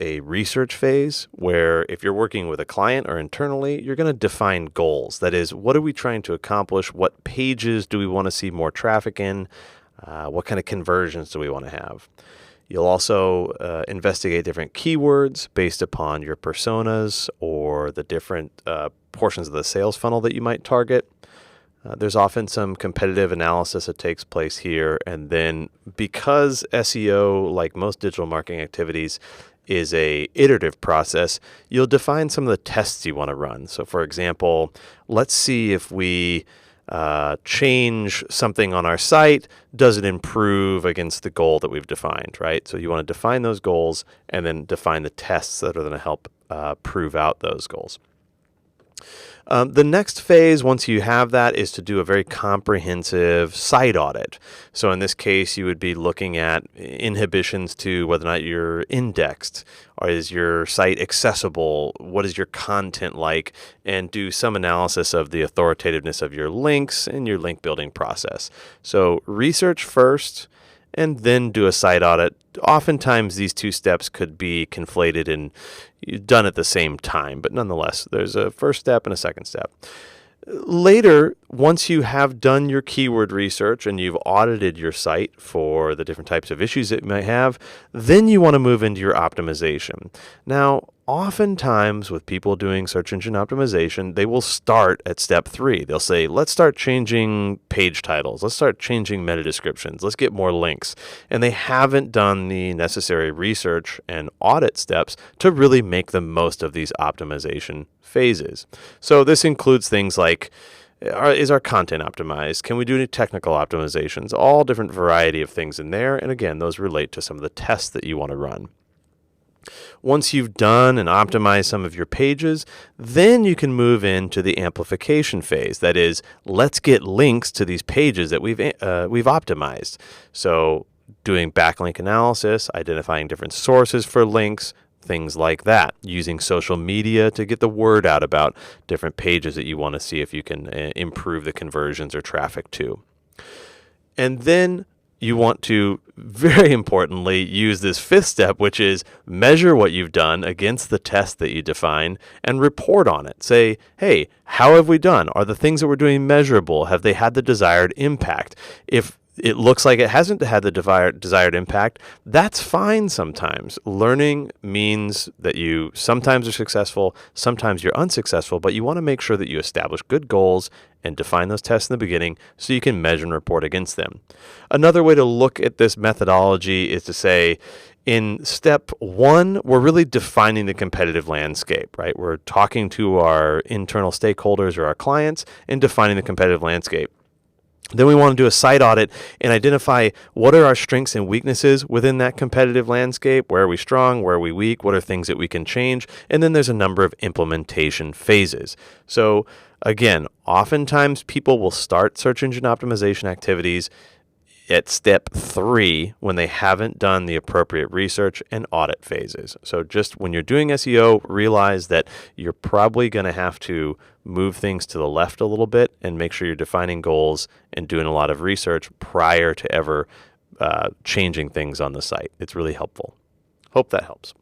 a research phase where if you're working with a client or internally, you're going to define goals. That is, what are we trying to accomplish? What pages do we want to see more traffic in? What kind of conversions do we want to have? You'll also investigate different keywords based upon your personas or the different portions of the sales funnel that you might target. There's often some competitive analysis that takes place here. And then because SEO, like most digital marketing activities, is a iterative process, you'll define some of the tests you want to run. So for example, let's see if we change something on our site, does it improve against the goal that we've defined, right? So you want to define those goals and then define the tests that are going to help prove out those goals. The next phase, once you have that, is to do a very comprehensive site audit. So in this case, you would be looking at inhibitions to whether or not you're indexed, or is your site accessible, what is your content like, and do some analysis of the authoritativeness of your links and your link building process. So research first, and then do a site audit. Oftentimes, these two steps could be conflated and done at the same time, but nonetheless, there's a first step and a second step. Later, once you have done your keyword research and you've audited your site for the different types of issues it might have, then you want to move into your optimization. Now, oftentimes with people doing search engine optimization, they will start at step 3. They'll say, let's start changing page titles. Let's start changing meta descriptions. Let's get more links. And they haven't done the necessary research and audit steps to really make the most of these optimization phases. So this includes things like, is our content optimized? Can we do any technical optimizations? All different variety of things in there. And again, those relate to some of the tests that you want to run. Once you've done and optimized some of your pages, then you can move into the amplification phase. That is, let's get links to these pages that we've optimized. So doing backlink analysis, identifying different sources for links, things like that, using social media to get the word out about different pages that you want to see if you can improve the conversions or traffic to. And then you want to, very importantly, use this 5th step, which is measure what you've done against the test that you define and report on it. Say, hey, how have we done? Are the things that we're doing measurable? Have they had the desired impact? If it looks like it hasn't had the desired impact, that's fine sometimes. Learning means that you sometimes are successful, sometimes you're unsuccessful, but you want to make sure that you establish good goals and define those tests in the beginning so you can measure and report against them. Another way to look at this methodology is to say, in step 1, we're really defining the competitive landscape, right? We're talking to our internal stakeholders or our clients and defining the competitive landscape. Then we want to do a site audit and identify what are our strengths and weaknesses within that competitive landscape. Where are we strong? Where are we weak? What are things that we can change? And then there's a number of implementation phases. So again, oftentimes people will start search engine optimization activities at step 3 when they haven't done the appropriate research and audit phases. So just when you're doing SEO, realize that you're probably going to have to move things to the left a little bit and make sure you're defining goals and doing a lot of research prior to ever changing things on the site. It's really helpful. Hope that helps.